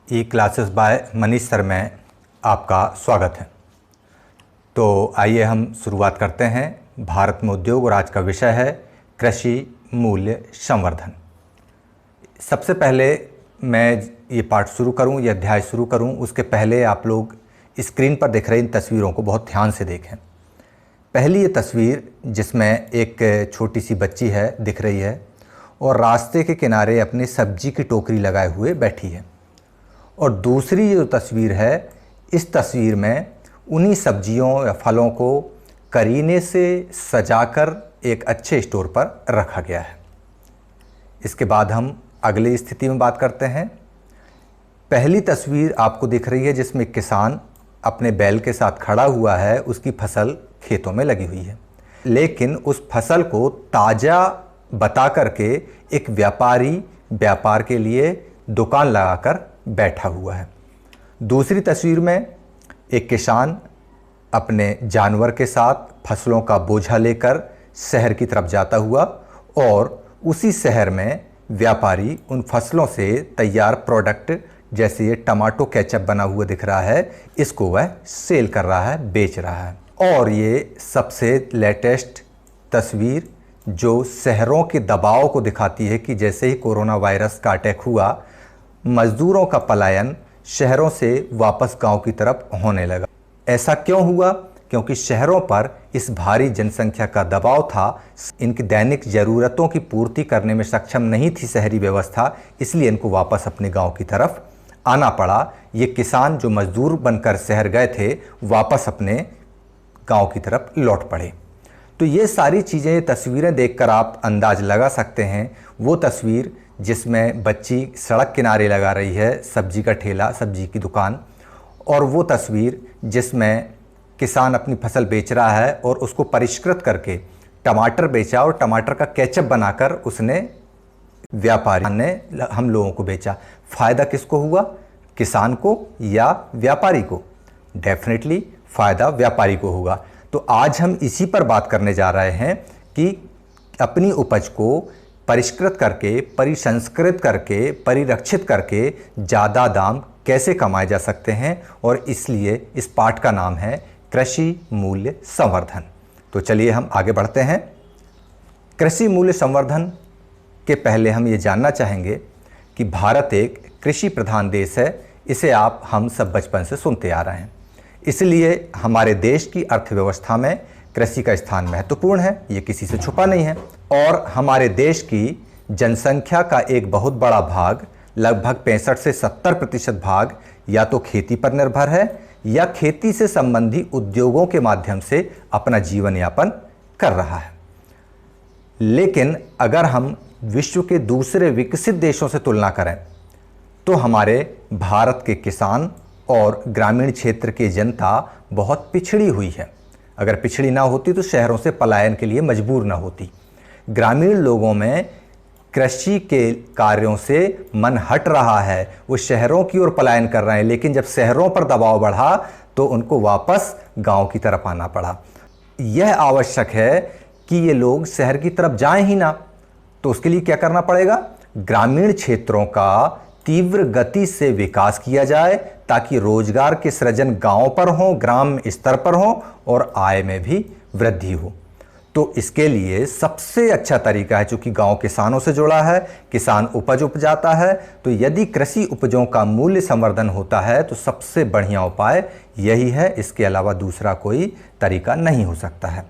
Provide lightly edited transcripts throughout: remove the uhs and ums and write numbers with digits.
ई classes bye Manish sir में आपका स्वागत है। तो आइए हम शुरुआत करते हैं। भारत में उद्योग और आज का विषय है कृषि मूल्य संवर्धन। सबसे पहले मैं ये पाठ शुरू करूं, ये अध्याय शुरू करूं, उसके पहले आप लोग स्क्रीन पर दिख रही इन तस्वीरों को बहुत ध्यान से देखें। पहली ये तस्वीर जिसमें एक छोटी सी बच्ची है दिख रही है और रास्ते के किनारे अपनी सब्जी की टोकरी लगाए हुए बैठी है। और दूसरी जो तस्वीर है, इस तस्वीर में उन्हीं सब्जियों या फलों को करीने से सजाकर एक अच्छे स्टोर पर रखा गया है। इसके बाद हम अगली स्थिति में बात करते हैं। पहली तस्वीर आपको दिख रही है जिसमें किसान अपने बैल के साथ खड़ा हुआ है, उसकी फसल खेतों में लगी हुई है, लेकिन उस फसल को ताज़ा बता करके एक व्यापारी व्यापार के लिए दुकान लगाकर बैठा हुआ है। दूसरी तस्वीर में एक किसान अपने जानवर के साथ फसलों का बोझा लेकर शहर की तरफ जाता हुआ और उसी शहर में व्यापारी उन फसलों से तैयार प्रोडक्ट जैसे ये टमाटो केचप बना हुआ दिख रहा है, इसको वह सेल कर रहा है, बेच रहा है। और ये सबसे लेटेस्ट तस्वीर जो शहरों के दबाव को दिखाती है कि जैसे ही कोरोना वायरस का अटैक हुआ, मजदूरों का पलायन शहरों से वापस गांव की तरफ होने लगा। ऐसा क्यों हुआ? क्योंकि शहरों पर इस भारी जनसंख्या का दबाव था, इनकी दैनिक ज़रूरतों की पूर्ति करने में सक्षम नहीं थी शहरी व्यवस्था, इसलिए इनको वापस अपने गांव की तरफ आना पड़ा। ये किसान जो मजदूर बनकर शहर गए थे वापस अपने गांव की तरफ लौट पड़े। तो ये सारी चीज़ें, तस्वीरें देखकर आप अंदाज लगा सकते हैं। वो तस्वीर जिसमें बच्ची सड़क किनारे लगा रही है सब्जी का ठेला, सब्जी की दुकान, और वो तस्वीर जिसमें किसान अपनी फसल बेच रहा है और उसको परिष्कृत करके टमाटर बेचा और टमाटर का केचप बनाकर उसने व्यापारी ने हम लोगों को बेचा। फ़ायदा किसको हुआ, किसान को या व्यापारी को? डेफिनेटली फ़ायदा व्यापारी को होगा। तो आज हम इसी पर बात करने जा रहे हैं कि अपनी उपज को परिष्कृत करके, परिसंस्कृत करके, परिरक्षित करके ज़्यादा दाम कैसे कमाए जा सकते हैं, और इसलिए इस पाठ का नाम है कृषि मूल्य संवर्धन। तो चलिए हम आगे बढ़ते हैं। कृषि मूल्य संवर्धन के पहले हम ये जानना चाहेंगे कि भारत एक कृषि प्रधान देश है। इसे हम सब बचपन से सुनते आ रहे हैं, इसलिए हमारे देश की अर्थव्यवस्था में कृषि का स्थान महत्वपूर्ण है, ये किसी से छुपा नहीं है। और हमारे देश की जनसंख्या का एक बहुत बड़ा भाग, लगभग 65 से 70% भाग या तो खेती पर निर्भर है या खेती से संबंधी उद्योगों के माध्यम से अपना जीवन यापन कर रहा है। लेकिन अगर हम विश्व के दूसरे विकसित देशों से तुलना करें तो हमारे भारत के किसान और ग्रामीण क्षेत्र की जनता बहुत पिछड़ी हुई है। अगर पिछड़ी ना होती तो शहरों से पलायन के लिए मजबूर ना होती। ग्रामीण लोगों में कृषि के कार्यों से मन हट रहा है, वो शहरों की ओर पलायन कर रहे हैं, लेकिन जब शहरों पर दबाव बढ़ा तो उनको वापस गांव की तरफ आना पड़ा। यह आवश्यक है कि ये लोग शहर की तरफ जाएं ही ना, तो उसके लिए क्या करना पड़ेगा? ग्रामीण क्षेत्रों का तीव्र गति से विकास किया जाए ताकि रोजगार के सृजन गांव पर हो, ग्राम स्तर पर हो और आय में भी वृद्धि हो। तो इसके लिए सबसे अच्छा तरीका है, चूंकि गांव किसानों से जुड़ा है, किसान उपज उपजाता है, तो यदि कृषि उपजों का मूल्य संवर्धन होता है तो सबसे बढ़िया उपाय यही है। इसके अलावा दूसरा कोई तरीका नहीं हो सकता है।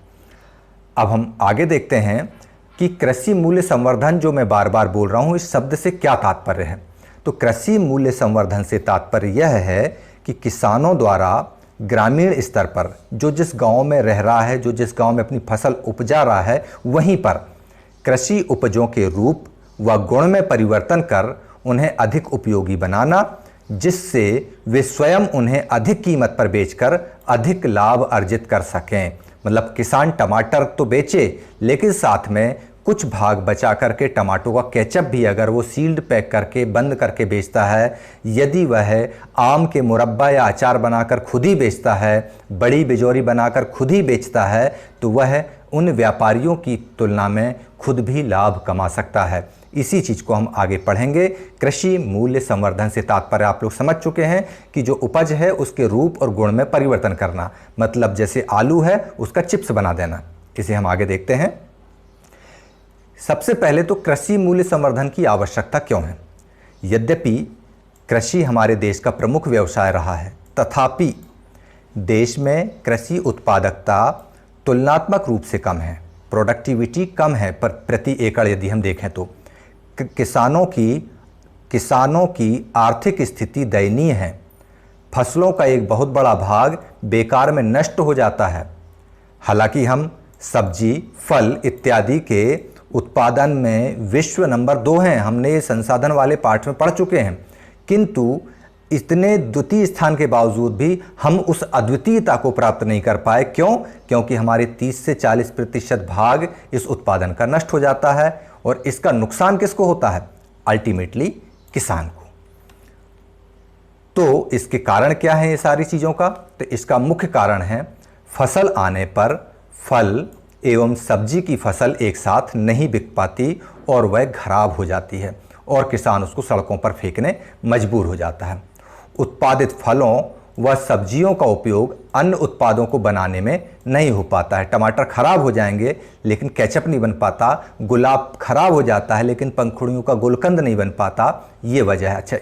अब हम आगे देखते हैं कि कृषि मूल्य संवर्धन जो मैं बार बार बोल रहा हूं, इस शब्द से क्या तात्पर्य है। तो कृषि मूल्य संवर्धन से तात्पर्य यह है कि किसानों द्वारा ग्रामीण स्तर पर जो जिस गांव में रह रहा है, जो जिस गांव में अपनी फसल उपजा रहा है, वहीं पर कृषि उपजों के रूप व गुण में परिवर्तन कर उन्हें अधिक उपयोगी बनाना, जिससे वे स्वयं उन्हें अधिक कीमत पर बेचकर अधिक लाभ अर्जित कर सकें। मतलब किसान टमाटर तो बेचे, लेकिन साथ में कुछ भाग बचा करके टमाटो का केचप भी अगर वो सील्ड पैक करके बंद करके बेचता है, यदि वह आम के मुरब्बा या अचार बनाकर खुद ही बेचता है, बड़ी बिजौरी बनाकर खुद ही बेचता है, तो वह उन व्यापारियों की तुलना में खुद भी लाभ कमा सकता है। इसी चीज़ को हम आगे पढ़ेंगे। कृषि मूल्य संवर्धन से तात्पर्य आप लोग समझ चुके हैं कि जो उपज है उसके रूप और गुण में परिवर्तन करना, मतलब जैसे आलू है उसका चिप्स बना देना। इसे हम आगे देखते हैं। सबसे पहले तो कृषि मूल्य संवर्धन की आवश्यकता क्यों है? यद्यपि कृषि हमारे देश का प्रमुख व्यवसाय रहा है, तथापि देश में कृषि उत्पादकता तुलनात्मक रूप से कम है, प्रोडक्टिविटी कम है पर प्रति एकड़ यदि हम देखें तो किसानों की आर्थिक स्थिति दयनीय है। फसलों का एक बहुत बड़ा भाग बेकार में नष्ट हो जाता है। हालांकि हम सब्जी, फल इत्यादि के उत्पादन में विश्व नंबर 2 हैं, हमने ये संसाधन वाले पाठ में पढ़ चुके हैं, किंतु इतने द्वितीय स्थान के बावजूद भी हम उस अद्वितीयता को प्राप्त नहीं कर पाए। क्यों? क्योंकि हमारे 30 से 40% भाग इस उत्पादन का नष्ट हो जाता है और इसका नुकसान किसको होता है? अल्टीमेटली किसान को। तो इसके कारण क्या है ये सारी चीज़ों का? तो इसका मुख्य कारण है फसल आने पर फल एवं सब्जी की फसल एक साथ नहीं बिक पाती और वह खराब हो जाती है और किसान उसको सड़कों पर फेंकने मजबूर हो जाता है। उत्पादित फलों व सब्जियों का उपयोग अन्य उत्पादों को बनाने में नहीं हो पाता है। टमाटर खराब हो जाएंगे लेकिन केचप नहीं बन पाता, गुलाब खराब हो जाता है लेकिन पंखुड़ियों का गुलकंद नहीं बन पाता। ये वजह है। अच्छा,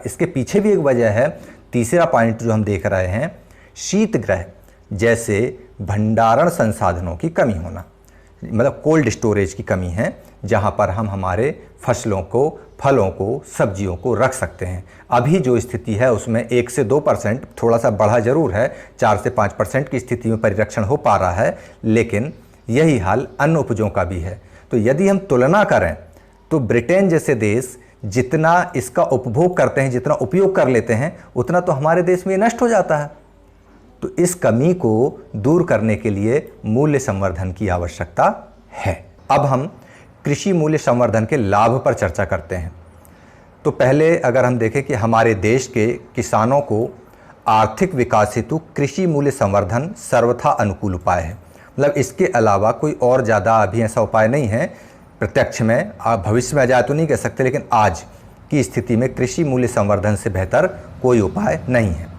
इसके पीछे भी एक वजह है। तीसरा पॉइंट जो हम देख रहे हैं, शीतगृह जैसे भंडारण संसाधनों की कमी होना, मतलब कोल्ड स्टोरेज की कमी है, जहां पर हम हमारे फसलों को, फलों को, सब्जियों को रख सकते हैं। अभी जो स्थिति है उसमें 1 से 2%, थोड़ा सा बढ़ा जरूर है, 4 से 5% की स्थिति में परिरक्षण हो पा रहा है, लेकिन यही हाल अन्य उपजों का भी है। तो यदि हम तुलना करें तो ब्रिटेन जैसे देश जितना इसका उपभोग करते हैं, जितना उपयोग कर लेते हैं, उतना तो हमारे देश में नष्ट हो जाता है। तो इस कमी को दूर करने के लिए मूल्य संवर्धन की आवश्यकता है। अब हम कृषि मूल्य संवर्धन के लाभ पर चर्चा करते हैं। तो पहले अगर हम देखें कि हमारे देश के किसानों को आर्थिक विकास हेतु कृषि मूल्य संवर्धन सर्वथा अनुकूल उपाय है। मतलब इसके अलावा कोई और ज़्यादा अभी ऐसा उपाय नहीं है। प्रत्यक्ष में भविष्य में आ जाए तो नहीं कह सकते, लेकिन आज की स्थिति में कृषि मूल्य संवर्धन से बेहतर कोई उपाय नहीं है।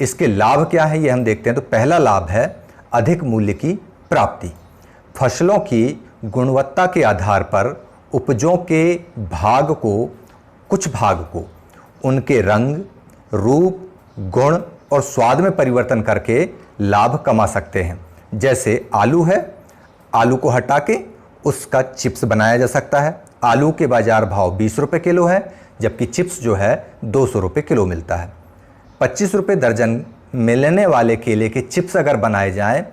इसके लाभ क्या है ये हम देखते हैं। तो पहला लाभ है अधिक मूल्य की प्राप्ति। फसलों की गुणवत्ता के आधार पर उपजों के कुछ भाग को उनके रंग, रूप, गुण और स्वाद में परिवर्तन करके लाभ कमा सकते हैं। जैसे आलू है, आलू को हटा के उसका चिप्स बनाया जा सकता है। आलू के बाजार भाव 20 रुपये किलो है, जबकि चिप्स जो है 200 रुपये किलो मिलता है। 25 रुपये दर्जन मिलने वाले केले के चिप्स अगर बनाए जाएं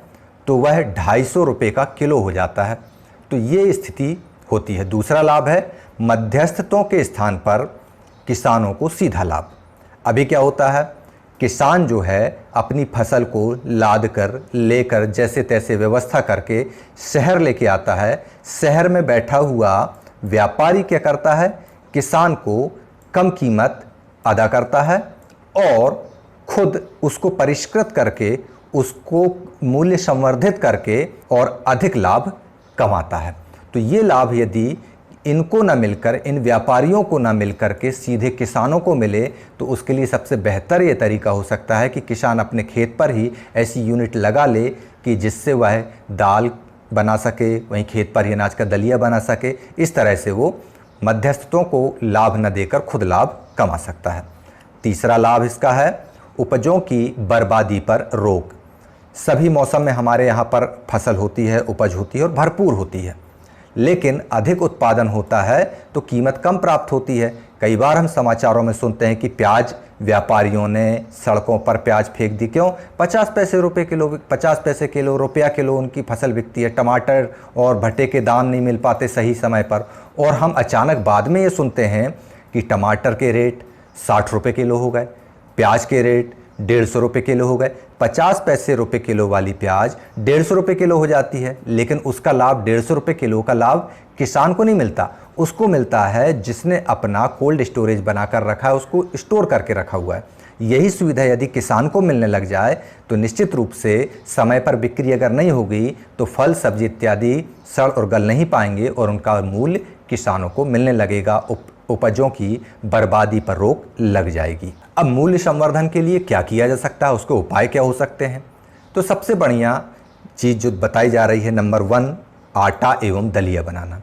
तो वह 250 रुपये का किलो हो जाता है। तो ये स्थिति होती है। दूसरा लाभ है मध्यस्थों के स्थान पर किसानों को सीधा लाभ। अभी क्या होता है, किसान जो है अपनी फसल को लाद कर लेकर जैसे तैसे व्यवस्था करके शहर लेके आता है। शहर में बैठा हुआ व्यापारी क्या करता है, किसान को कम कीमत अदा करता है और खुद उसको परिष्कृत करके, उसको मूल्य संवर्धित करके और अधिक लाभ कमाता है। तो ये लाभ यदि इनको ना मिलकर, इन व्यापारियों को ना मिलकर के सीधे किसानों को मिले तो उसके लिए सबसे बेहतर ये तरीका हो सकता है कि किसान अपने खेत पर ही ऐसी यूनिट लगा ले कि जिससे वह दाल बना सके, वहीं खेत पर ही अनाज का दलिया बना सके। इस तरह से वो मध्यस्थों को लाभ न देकर खुद लाभ कमा सकता है। तीसरा लाभ इसका है उपजों की बर्बादी पर रोक। सभी मौसम में हमारे यहाँ पर फसल होती है, उपज होती है और भरपूर होती है, लेकिन अधिक उत्पादन होता है तो कीमत कम प्राप्त होती है। कई बार हम समाचारों में सुनते हैं कि प्याज व्यापारियों ने सड़कों पर प्याज फेंक दी। क्यों? 50 पैसे रुपये किलो, 50 पैसे किलो, रुपया किलो उनकी फसल बिकती है। टमाटर और भट्टे के दाम नहीं मिल पाते सही समय पर, और हम अचानक बाद में ये सुनते हैं कि टमाटर के रेट 60 रुपये किलो हो गए, प्याज के रेट 150 रुपये किलो हो गए। 50 पैसे रुपये किलो वाली प्याज 150 रुपये किलो हो जाती है, लेकिन उसका लाभ 150 रुपये किलो का लाभ किसान को नहीं मिलता। उसको मिलता है जिसने अपना कोल्ड स्टोरेज बनाकर रखा है, उसको स्टोर करके रखा हुआ है। यही सुविधा यदि किसान को मिलने लग जाए तो निश्चित रूप से समय पर बिक्री अगर नहीं होगी तो फल, सब्जी इत्यादि सड़ और गल नहीं पाएंगे और उनका मूल्य किसानों को मिलने लगेगा, उपजों की बर्बादी पर रोक लग जाएगी। अब मूल्य संवर्धन के लिए क्या किया जा सकता है, उसके उपाय क्या हो सकते हैं? तो सबसे बढ़िया चीज़ जो बताई जा रही है, नंबर 1, आटा एवं दलिया बनाना।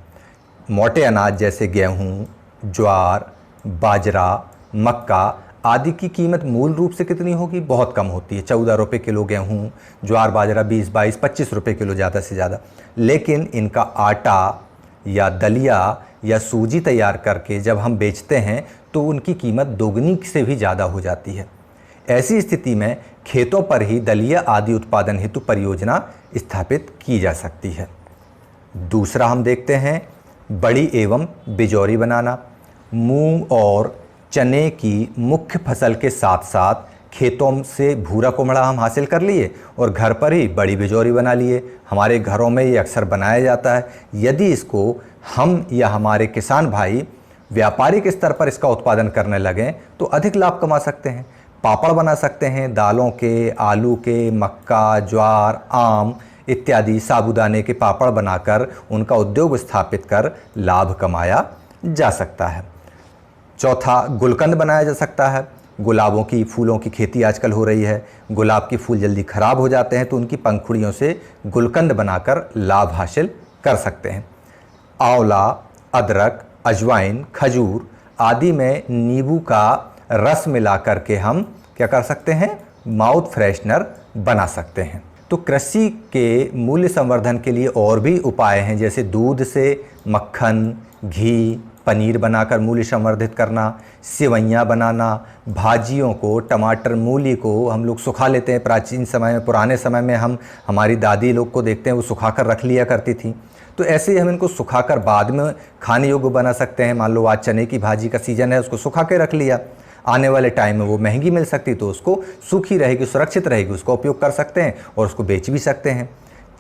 मोटे अनाज जैसे गेहूँ, ज्वार, बाजरा, मक्का आदि की कीमत मूल रूप से कितनी होगी? बहुत कम होती है। 14 रुपये किलो गेहूँ, ज्वार बाजरा 20, 22, 25 रुपये किलो ज़्यादा से ज़्यादा। लेकिन इनका आटा या दलिया या सूजी तैयार करके जब हम बेचते हैं तो उनकी कीमत दोगुनी से भी ज़्यादा हो जाती है। ऐसी स्थिति में खेतों पर ही दलिया आदि उत्पादन हेतु परियोजना स्थापित की जा सकती है। दूसरा हम देखते हैं बड़ी एवं बिजौरी बनाना। मूंग और चने की मुख्य फसल के साथ साथ खेतों से भूरा कुम्हड़ा हम हासिल कर लिए और घर पर ही बड़ी बिजौरी बना लिए। हमारे घरों में ये अक्सर बनाया जाता है। यदि इसको हम या हमारे किसान भाई व्यापारिक स्तर पर इसका उत्पादन करने लगें तो अधिक लाभ कमा सकते हैं। पापड़ बना सकते हैं दालों के, आलू के, मक्का, ज्वार, आम इत्यादि साबूदाने के पापड़ बनाकर उनका उद्योग स्थापित कर लाभ कमाया जा सकता है। चौथा, गुलकंद बनाया जा सकता है। गुलाबों की फूलों की खेती आजकल हो रही है। गुलाब के फूल जल्दी खराब हो जाते हैं तो उनकी पंखुड़ियों से गुलकंद बनाकर लाभ हासिल कर सकते हैं। आंवला, अदरक, अजवाइन, खजूर आदि में नींबू का रस मिला करके हम क्या कर सकते हैं? माउथ फ्रेशनर बना सकते हैं। तो कृषि के मूल्य संवर्धन के लिए और भी उपाय हैं, जैसे दूध से मक्खन, घी, पनीर बनाकर मूल्य संवर्धित करना, सेवइयाँ बनाना, भाजियों को, टमाटर, मूली को हम लोग सुखा लेते हैं। प्राचीन समय में, पुराने समय में हम हमारी दादी लोग को देखते हैं वो सुखाकर रख लिया करती थी। तो ऐसे ही हम इनको सुखाकर बाद में खाने योग्य बना सकते हैं। मान लो आज चने की भाजी का सीज़न है, उसको सुखा के रख लिया, आने वाले टाइम में वो महंगी मिल सकती तो उसको सूखी रहेगी, सुरक्षित रहेगी, उसका उपयोग कर सकते हैं और उसको बेच भी सकते हैं।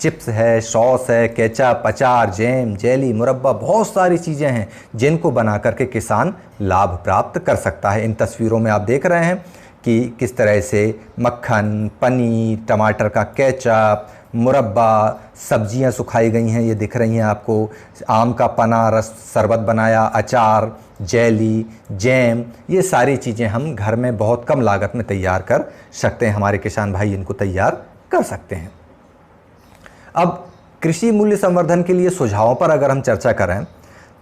चिप्स है, सॉस है, केचप, अचार, जैम, जेली, मुरब्बा, बहुत सारी चीज़ें हैं जिनको बना करके किसान लाभ प्राप्त कर सकता है। इन तस्वीरों में आप देख रहे हैं कि किस तरह से मक्खन, पनीर, टमाटर का केचप, मुरब्बा, सब्जियां सुखाई गई हैं, ये दिख रही हैं आपको। आम का पना रस शरबत बनाया, अचार, जेली, जैम, ये सारी चीज़ें हम घर में बहुत कम लागत में तैयार कर सकते हैं। हमारे किसान भाई इनको तैयार कर सकते हैं। अब कृषि मूल्य संवर्धन के लिए सुझावों पर अगर हम चर्चा करें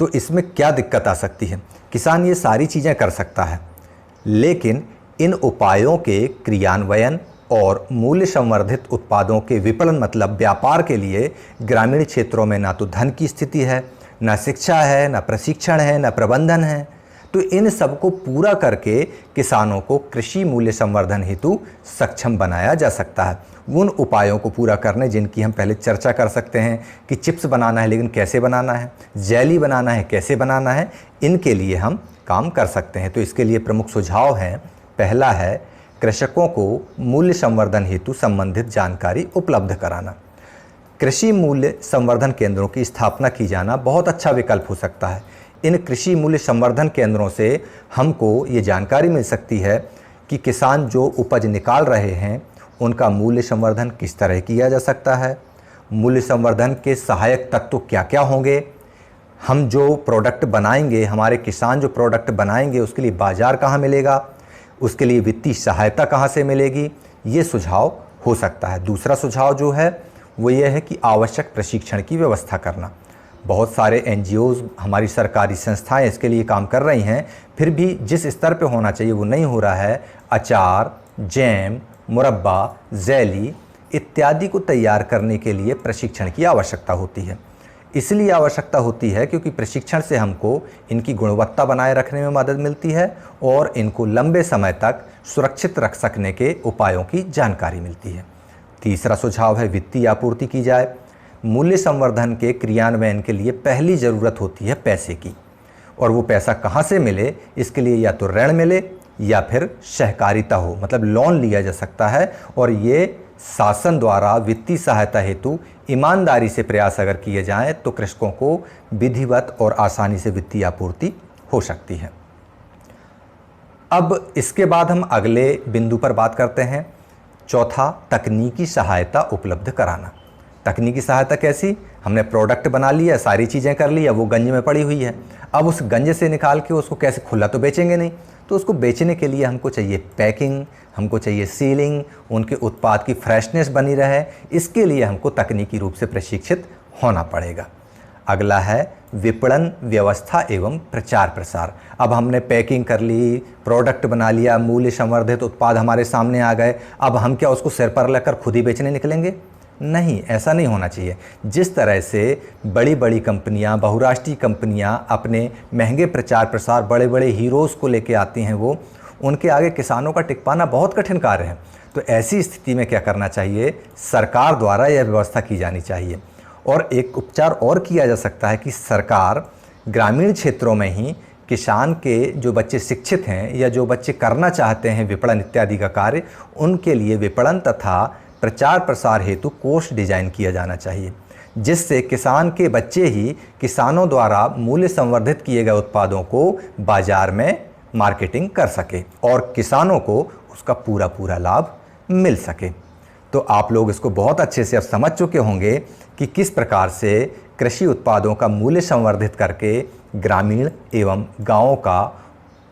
तो इसमें क्या दिक्कत आ सकती है? किसान ये सारी चीज़ें कर सकता है, लेकिन इन उपायों के क्रियान्वयन और मूल्य संवर्धित उत्पादों के विपणन मतलब व्यापार के लिए ग्रामीण क्षेत्रों में ना तो धन की स्थिति है, ना शिक्षा है, ना प्रशिक्षण है, ना प्रबंधन है। तो इन सब को पूरा करके किसानों को कृषि मूल्य संवर्धन हेतु सक्षम बनाया जा सकता है। उन उपायों को पूरा करने जिनकी हम पहले चर्चा कर सकते हैं कि चिप्स बनाना है लेकिन कैसे बनाना है, जेली बनाना है कैसे बनाना है, इनके लिए हम काम कर सकते हैं। तो इसके लिए प्रमुख सुझाव हैं। पहला है कृषकों को मूल्य संवर्धन हेतु संबंधित जानकारी उपलब्ध कराना। कृषि मूल्य संवर्धन केंद्रों की स्थापना की जाना बहुत अच्छा विकल्प हो सकता है। इन कृषि मूल्य संवर्धन केंद्रों से हमको ये जानकारी मिल सकती है कि किसान जो उपज निकाल रहे हैं उनका मूल्य संवर्धन किस तरह किया जा सकता है, मूल्य संवर्धन के सहायक तत्व क्या क्या होंगे, हम जो प्रोडक्ट बनाएंगे, हमारे किसान जो प्रोडक्ट बनाएंगे उसके लिए बाज़ार कहाँ मिलेगा, उसके लिए वित्तीय सहायता कहाँ से मिलेगी, ये सुझाव हो सकता है। दूसरा सुझाव जो है वो ये है कि आवश्यक प्रशिक्षण की व्यवस्था करना। बहुत सारे एनजीओज़, हमारी सरकारी संस्थाएं इसके लिए काम कर रही हैं, फिर भी जिस स्तर पे होना चाहिए वो नहीं हो रहा है। अचार, जैम, मुरब्बा, जेली इत्यादि को तैयार करने के लिए प्रशिक्षण की आवश्यकता होती है। इसलिए आवश्यकता होती है क्योंकि प्रशिक्षण से हमको इनकी गुणवत्ता बनाए रखने में मदद मिलती है और इनको लंबे समय तक सुरक्षित रख सकने के उपायों की जानकारी मिलती है। तीसरा सुझाव है वित्तीय आपूर्ति की जाए। मूल्य संवर्धन के क्रियान्वयन के लिए पहली ज़रूरत होती है पैसे की, और वो पैसा कहाँ से मिले, इसके लिए या तो ऋण मिले या फिर सहकारिता हो, मतलब लोन लिया जा सकता है। और ये शासन द्वारा वित्तीय सहायता हेतु ईमानदारी से प्रयास अगर किए जाएं तो कृषकों को विधिवत और आसानी से वित्तीय आपूर्ति हो सकती है। अब इसके बाद हम अगले बिंदु पर बात करते हैं। चौथा, तकनीकी सहायता उपलब्ध कराना। तकनीकी सहायता कैसी? हमने प्रोडक्ट बना लिया, सारी चीज़ें कर ली, अब वो गंज में पड़ी हुई है। अब उस गंज से निकाल के उसको कैसे, खुला तो बेचेंगे नहीं, तो उसको बेचने के लिए हमको चाहिए पैकिंग, हमको चाहिए सीलिंग, उनके उत्पाद की फ्रेशनेस बनी रहे, इसके लिए हमको तकनीकी रूप से प्रशिक्षित होना पड़ेगा। अगला है विपणन व्यवस्था एवं प्रचार प्रसार। अब हमने पैकिंग कर ली, प्रोडक्ट बना लिया, मूल्य संवर्धित उत्पाद हमारे सामने आ गए, अब हम क्या उसको सिर पर लेकर खुद ही बेचने निकलेंगे? नहीं, ऐसा नहीं होना चाहिए। जिस तरह से बड़ी बड़ी कंपनियां, बहुराष्ट्रीय कंपनियां अपने महंगे प्रचार प्रसार, बड़े बड़े हीरोज़ को लेके आती हैं, वो उनके आगे किसानों का टिक पाना बहुत कठिन कार्य है। तो ऐसी स्थिति में क्या करना चाहिए? सरकार द्वारा यह व्यवस्था की जानी चाहिए। और एक उपचार और किया जा सकता है कि सरकार ग्रामीण क्षेत्रों में ही किसान के जो बच्चे शिक्षित हैं या जो बच्चे करना चाहते हैं विपणन इत्यादि का कार्य, उनके लिए विपणन तथा प्रचार प्रसार हेतु कोर्स डिजाइन किया जाना चाहिए, जिससे किसान के बच्चे ही किसानों द्वारा मूल्य संवर्धित किए गए उत्पादों को बाजार में मार्केटिंग कर सके और किसानों को उसका पूरा पूरा लाभ मिल सके। तो आप लोग इसको बहुत अच्छे से अब समझ चुके होंगे कि किस प्रकार से कृषि उत्पादों का मूल्य संवर्धित करके ग्रामीण एवं गांवों का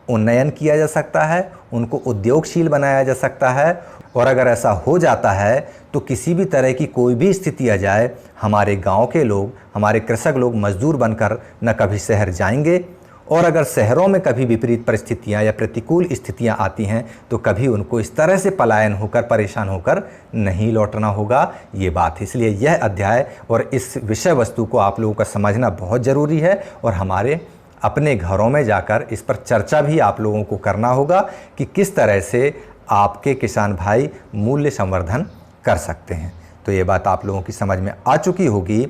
उन्नयन किया जा सकता है, उनको उद्योगशील बनाया जा सकता है। और अगर ऐसा हो जाता है तो किसी भी तरह की कोई भी स्थिति आ जाए, हमारे गांव के लोग, हमारे कृषक लोग मजदूर बनकर न कभी शहर जाएंगे, और अगर शहरों में कभी विपरीत परिस्थितियां या प्रतिकूल स्थितियां आती हैं तो कभी उनको इस तरह से पलायन होकर, परेशान होकर नहीं लौटना होगा। ये बात है। इसलिए यह अध्याय और इस विषय वस्तु को आप लोगों का समझना बहुत ज़रूरी है और हमारे अपने घरों में जाकर इस पर चर्चा भी आप लोगों को करना होगा कि किस तरह से आपके किसान भाई मूल्य संवर्धन कर सकते हैं। तो ये बात आप लोगों की समझ में आ चुकी होगी।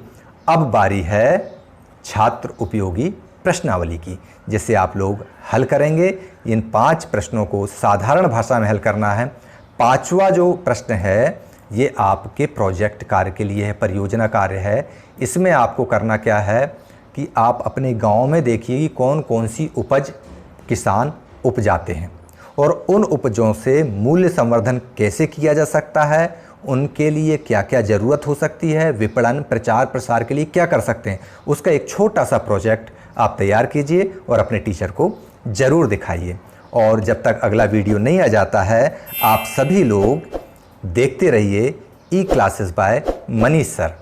अब बारी है छात्र उपयोगी प्रश्नावली की, जिसे आप लोग हल करेंगे। इन 5 प्रश्नों को साधारण भाषा में हल करना है। 5वां जो प्रश्न है ये आपके प्रोजेक्ट कार्य के लिए है, परियोजना कार्य है। इसमें आपको करना क्या है कि आप अपने गांव में देखिए कि कौन कौन सी उपज किसान उपजाते हैं और उन उपजों से मूल्य संवर्धन कैसे किया जा सकता है, उनके लिए क्या क्या ज़रूरत हो सकती है, विपणन प्रचार प्रसार के लिए क्या कर सकते हैं, उसका एक छोटा सा प्रोजेक्ट आप तैयार कीजिए और अपने टीचर को ज़रूर दिखाइए। और जब तक अगला वीडियो नहीं आ जाता है, आप सभी लोग देखते रहिए ई क्लासेस बाय मनीष सर।